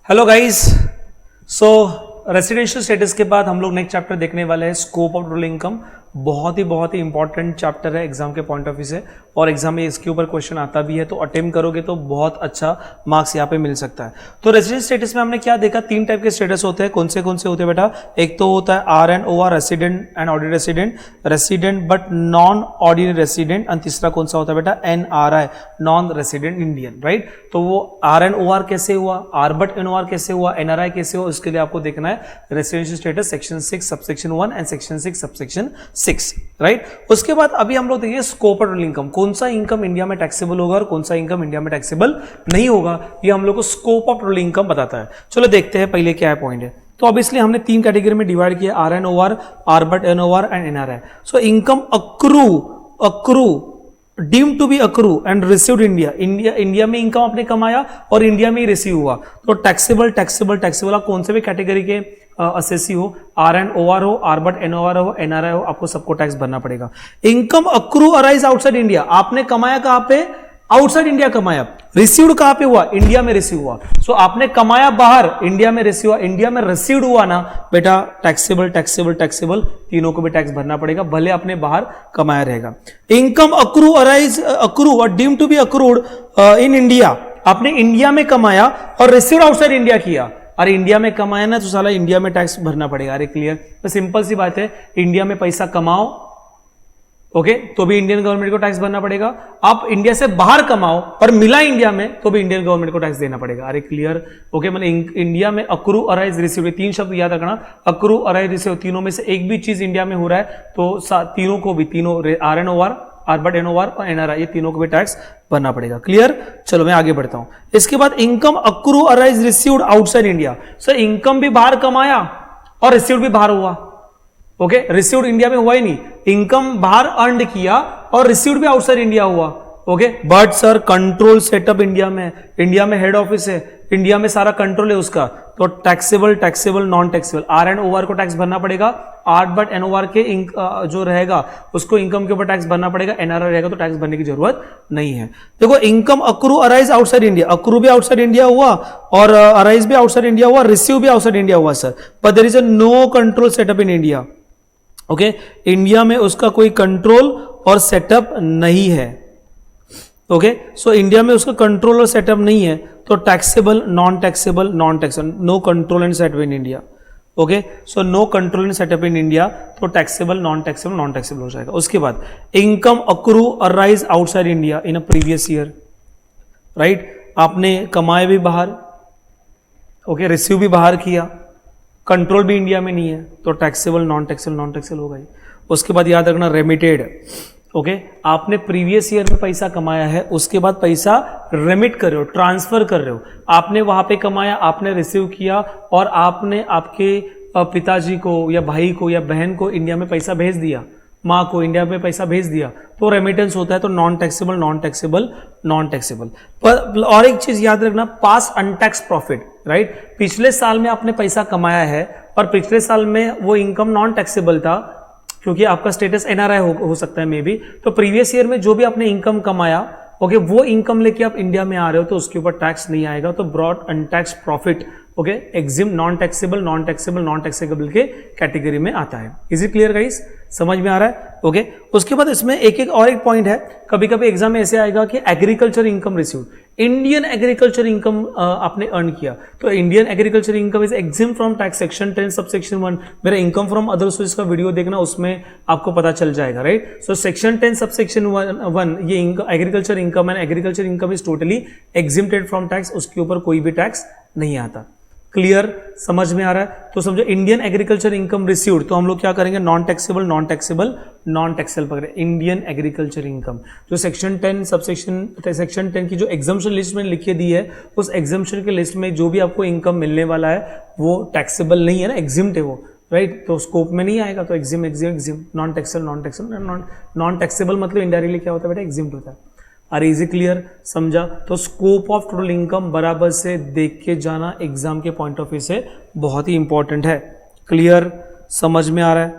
Hello guys. So residential status के बाद हम लोग नेक्स्ट चैप्टर देखने वाले हैं स्कोप ऑफ टोटल इनकम। बहुत ही इंपॉर्टेंट चैप्टर है एग्जाम के पॉइंट ऑफ व्यू से, और एग्जाम में इसके ऊपर क्वेश्चन आता भी है, तो अटेम्प्ट करोगे तो बहुत अच्छा मार्क्स यहाँ पे मिल सकता है। तो रेसिडेंट स्टेटस में हमने क्या देखा, तीन टाइप के स्टेटस होते हैं। कौन से होते हैं बेटा? एक तो होता है R and O R, resident and ordinary resident, resident but non ordinary resident, और तीसरा कौन सा होता है बेटा? N R I, non resident Indian, right. तो वो आर एंड ओ आर कैसे हुआ, R but N O R कैसे हुआ, एन आर आई कैसे हुआ, उसके लिए आपको देखना है residential status section 6 subsection 1 and section 6 subsection 6, right. उसके बाद अभी हम लोग देखिए स्कोप ऑफ टोटल इनकम, कौन सा इनकम इंडिया में टैक्सेबल होगा और कौन सा इनकम इंडिया में टैक्सेबल नहीं होगा, ये हम लोग को स्कोप ऑफ टोटल इनकम बताता है। चलो देखते हैं पहले क्या है पॉइंट है। तो ऑब्वियसली हमने तीन कैटेगरी में डिवाइड किया, R N O R but N O R and N R I. So income accrue deem to be accrue and received India में इनकम आपने कमाया और इंडिया में ही रिसीव हुआ, तो टैक्सेबल आप कौन से भी कैटेगरी के असेसी हो, आर एंड ओ आर हो, R but N O R हो, एन आर आई हो, आपको सबको टैक्स भरना पड़ेगा। Income accrue arise outside India, आपने कमाया कहां पे? आउटसाइड इंडिया कमाया। रिसीव्ड कहां पे हुआ? इंडिया में रिसीव हुआ। सो आपने कमाया बाहर, इंडिया में रिसीव हुआ, इंडिया में रिसीव्ड हुआ ना बेटा, टैक्सेबल, तीनों को भी टैक्स भरना पड़ेगा, भले अपने बाहर कमाया रहेगा। इनकम अक्रू और deem to be accrued in India, आपने इंडिया में कमाया और रिसीव्ड आउटसाइड इंडिया किया। अरे इंडिया में कमाया ना तो साला इंडिया में टैक्स भरना पड़ेगा। अरे क्लियर? तो सिंपल सी बात है, इंडिया में पैसा कमाओ, ओके, तो भी इंडियन गवर्नमेंट को टैक्स भरना पड़ेगा। आप इंडिया से बाहर कमाओ और मिला इंडिया में, तो भी इंडियन गवर्नमेंट को टैक्स देना पड़ेगा। अरे क्लियर? ओके, मैंने इंडिया में अक्रू अराइज रिसीव, तीन शब्द याद रखना, अक्रू अराइज रिसीव, तीनों में से एक भी चीज इंडिया में हो रहा है तो तीनों को भी, तीनों R N O R but N O R और एन आर आई, ये तीनों को भी टैक्स भरना पड़ेगा। क्लियर? चलो मैं आगे बढ़ता हूं। इसके बाद income accrue arise received outside India. Sir income भी बाहर कमाया और रिसीव्ड भी बाहर हुआ, ओके, रिसीव्ड इंडिया में हुआ ही नहीं, इनकम बाहर अर्न किया और रिसीव्ड भी आउटसाइड इंडिया हुआ, okay. But sir control setup India में हेड ऑफिस है, इंडिया में सारा कंट्रोल है उसका, तो taxable non taxable, R and O R को टैक्स भरना पड़ेगा, R but N O R के जो रहेगा उसको इनकम के ऊपर टैक्स भरना पड़ेगा, एन आर आई रहेगा तो टैक्स भरने की जरूरत नहीं है। देखो income accrue arise outside India, accrue भी आउटसाइड इंडिया हुआ और अराइज भी आउटसाइड इंडिया हुआ, रिसीव भी आउटसाइड इंडिया हुआ sir, but there is a no control setup in India, okay. India में उसका कोई कंट्रोल और सेटअप नहीं है, ओके। सो इंडिया में उसका कंट्रोल और सेटअप नहीं है, तो taxable non taxable, no control and setup in India, okay. So no control and setup in India, तो टैक्सेबल नॉन टैक्सेबल हो जाएगा। उसके बाद income accrue arise outside India in a previous year, right, आपने कमाए भी बाहर, ओके, रिसीव भी बाहर किया, कंट्रोल भी इंडिया में नहीं है, तो टैक्सेबल नॉन टैक्सेबल होगा ही। उसके बाद याद रखना रेमिटेड, ओके, आपने प्रीवियस ईयर में पैसा कमाया है, उसके बाद पैसा रेमिट कर रहे हो, ट्रांसफर कर रहे हो, आपने वहां पे कमाया, आपने रिसीव किया और आपने आपके पिताजी को या भाई को या बहन को इंडिया में पैसा भेज दिया, माँ को इंडिया में पैसा भेज दिया, तो रेमिटेंस होता है, तो नॉन टैक्सेबल। पर और एक चीज याद रखना, पास अनटैक्स प्रॉफिट, राइट, पिछले साल में आपने पैसा कमाया है और पिछले साल में वो इनकम नॉन टैक्सेबल था क्योंकि आपका स्टेटस एनआरआई हो सकता है मे बी, तो प्रीवियस ईयर में जो भी आपने इनकम कमाया, ओके, वो इनकम लेके आप इंडिया में आ रहे हो तो उसके ऊपर टैक्स नहीं आएगा, तो broad untax profit, okay, exempt non taxable के कैटेगरी में आता है। Is it clear guys? समझ में आ रहा है? ओके। उसके बाद इसमें एक और एक पॉइंट है, कभी कभी एग्जाम में ऐसे आएगा कि agriculture income received, Indian agriculture income आपने अर्न किया, तो Indian agriculture income is EXIM from tax section 10 subsection 1, मेरा इनकम फ्रॉम अदर सोर्स का वीडियो देखना, उसमें आपको पता चल जाएगा, राइट। सो सेक्शन 10 सबसेक्शन 1 ये agriculture income and agriculture income is totally exempted from tax, उसके ऊपर कोई भी टैक्स नहीं आता। क्लियर? समझ में आ रहा है? तो समझो इंडियन एग्रीकल्चर इनकम रिसीव्ड, तो हम लोग क्या करेंगे, नॉन टैक्सेबल पकड़े, इंडियन एग्रीकल्चर इनकम जो सेक्शन 10 सेक्शन 10 की जो एग्जम्पशन लिस्ट में लिखी दी है, उस एग्जम्पशन के लिस्ट में जो भी आपको इनकम मिलने वाला है वो टैक्सेबल नहीं है ना, एग्जिम्प्ट है वो, राइट, तो स्कोप में नहीं आएगा, तो एग्जिम नॉन टैक्सेबल मतलब इंडायरेक्टली क्या होता है बेटा, एग्जिम्प्ट होता है। अरे इज क्लियर? समझा? तो स्कोप ऑफ टोटल इनकम बराबर से देख के जाना, एग्जाम के पॉइंट ऑफ व्यू से बहुत ही इंपॉर्टेंट है। क्लियर? समझ में आ रहा है?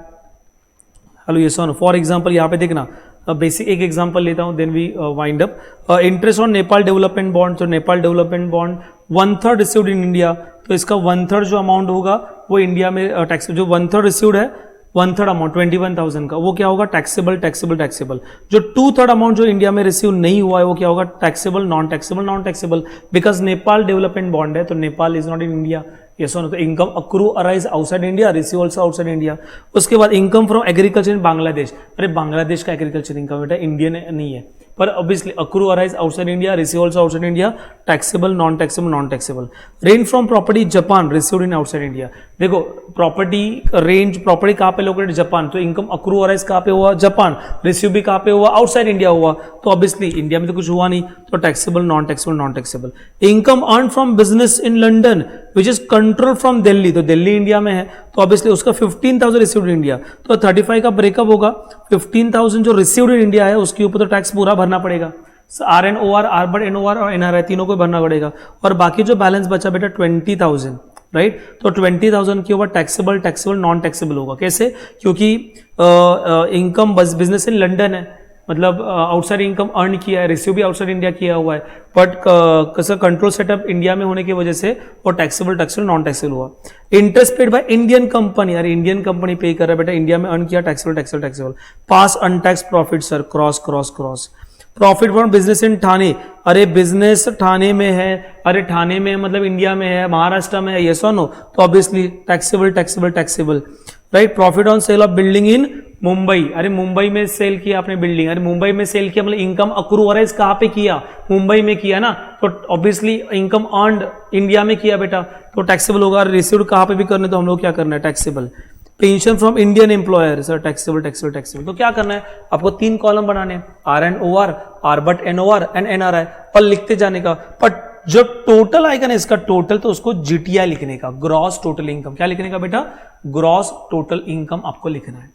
हेलो ये सुनो, फॉर एग्जांपल यहाँ पे देखना, बेसिक एक एग्जांपल लेता हूं, then we wind up. Interest on Nepal development bond, तो Nepal development bond 1/3 received in India, तो इसका 1/3 जो अमाउंट होगा वो इंडिया में टैक्स, जो 1/3 रिसीव्ड है 1/3 अमाउंट 21,000 का, वो क्या होगा टैक्सेबल टैक्सेबल टैक्सेबल। जो 2/3 अमाउंट जो इंडिया में रिसीव नहीं हुआ है वो क्या होगा taxable non taxable non taxable, because Nepal development bond है, तो Nepal is not in India. Yes और नो, तो income accrue arise outside India, receive also outside India. उसके बाद income from agriculture in Bangladesh, अरे बांग्लादेश का एग्रीकल्चर इनकम बेटा इंडियन नहीं है, पर obviously accrue arise outside India, receive also outside India, taxable non taxable non taxable. Range from property Japan, received in outside India. देखो property range, property कहाँ पे located Japan, तो इनकम अक्रू अराइज कहाँ पे हुआ जापान, रिसीव भी कहाँ पे हुआ आउटसाइड इंडिया हुआ, तो ऑब्वियसली इंडिया में तो कुछ हुआ नहीं, तो taxable non taxable non taxable. Income earn from business in London which is control from Delhi, तो दिल्ली इंडिया में है, तो ऑब्वियसली उसका 15,000 रिसीव्ड इन इंडिया, तो 35 का ब्रेकअप होगा, 15,000 जो रिसीव्ड इन इंडिया है उसके ऊपर तो टैक्स पूरा भरना पड़ेगा, RNOR, आर्बर्ड एनओआर और NRI तीनों को भरना पड़ेगा, और बाकी जो बैलेंस बचा बेटा 20,000, राइट, तो 20,000 के ऊपर टैक्सेबल टैक्सेबल नॉन टैक्सेबल होगा। कैसे, क्योंकि इनकम बिजनेस इन लंडन है, मतलब आउटसाइड इनकम अर्न किया है, रिसीव भी आउटसाइड इंडिया किया हुआ है, बट कसं कंट्रोल सेटअप इंडिया में होने की वजह से वो टैक्सेबल टैक्सेबल नॉन टैक्सेबल हुआ। Interest paid by Indian company, अरे इंडियन कंपनी पे कर रहा है बेटा, इंडिया में अर्न किया taxable taxable taxable. Pass untaxed profit sir, cross cross cross. Profit from business in Thane, अरे बिजनेस ठाणे में है, अरे ठाणे में मतलब इंडिया में है, महाराष्ट्र में है, यस और नो, तो obviously taxable taxable taxable, right. Profit on sale of building in Mumbai, अरे मुंबई में सेल किया आपने बिल्डिंग, अरे मुंबई में सेल किया मतलब इनकम अक्रू अराइज कहाँ पे किया, मुंबई में किया ना, तो ऑब्वियसली इनकम अर्न्ड इंडिया में किया बेटा, तो टैक्सेबल होगा। रिसीव्ड कहाँ पे भी करने, तो हम लोग क्या करना है taxable. Pension from Indian employer sir, taxable taxable taxable, तो क्या करना है आपको 3 कॉलम बनाने हैं, RNOR, आर्बर्ड एनओआर एंड NRI, और लिखते जाने का। बट जो टोटल आएगा ना इसका टोटल, तो उसको GTI लिखने का, ग्रॉस टोटल इनकम, क्या लिखने का बेटा ग्रॉस टोटल इनकम आपको लिखना है।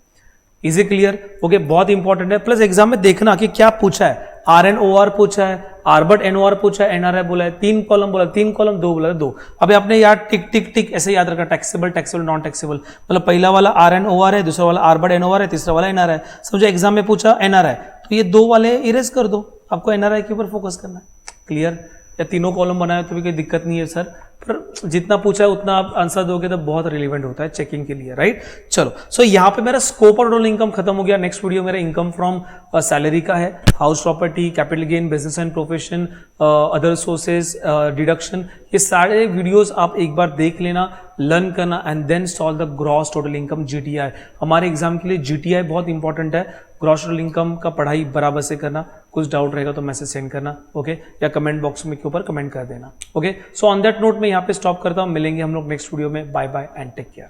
Is it clear? ओके, बहुत इंपॉर्टेंट है। प्लस एग्जाम में देखना कि क्या पूछा है, RNOR पूछा है, आर्बर्ड एनओआर पूछा है, NRI बोला है, 3 कॉलम बोला, 3 कॉलम 2 बोला, 2। अभी आपने यार टिक टिक टिक ऐसे याद रखा, टैक्सेबल टैक्सेबल नॉन टैक्सेबल, मतलब पहला वाला RNOR है, दूसरा वाला आर्बर्ड एनओआर है, तीसरा वाला NRI। समझो एग्जाम में पूछा NRI, तो ये 2 वाले इरेज कर दो, आपको NRI के ऊपर फोकस करना है। क्लियर? या तीनों कॉलम बनाए तो भी कोई दिक्कत नहीं है सर, पर जितना पूछा है उतना आप आंसर दोगे तो बहुत रिलेवेंट होता है चेकिंग के लिए, राइट। चलो, सो यहाँ पे मेरा स्कोप और टोटल इनकम खत्म हो गया। नेक्स्ट वीडियो मेरा इनकम फ्रॉम सैलरी का है, house property, capital gain, business and profession, other sources, deduction, ये सारे वीडियोस आप एक बार देख लेना, लर्न करना, and then solve the gross total income GTI। हमारे एग्जाम के लिए GTI बहुत इंपॉर्टेंट है। ग्रॉस टोटल इनकम का पढ़ाई बराबर से करना, कुछ डाउट रहेगा तो मैसेज सेंड करना, ओके, या कमेंट बॉक्स में के ऊपर कमेंट कर देना, okay. So on that note मैं यहाँ पे स्टॉप करता हूँ, मिलेंगे हम लोग नेक्स्ट वीडियो में। Bye bye and take care.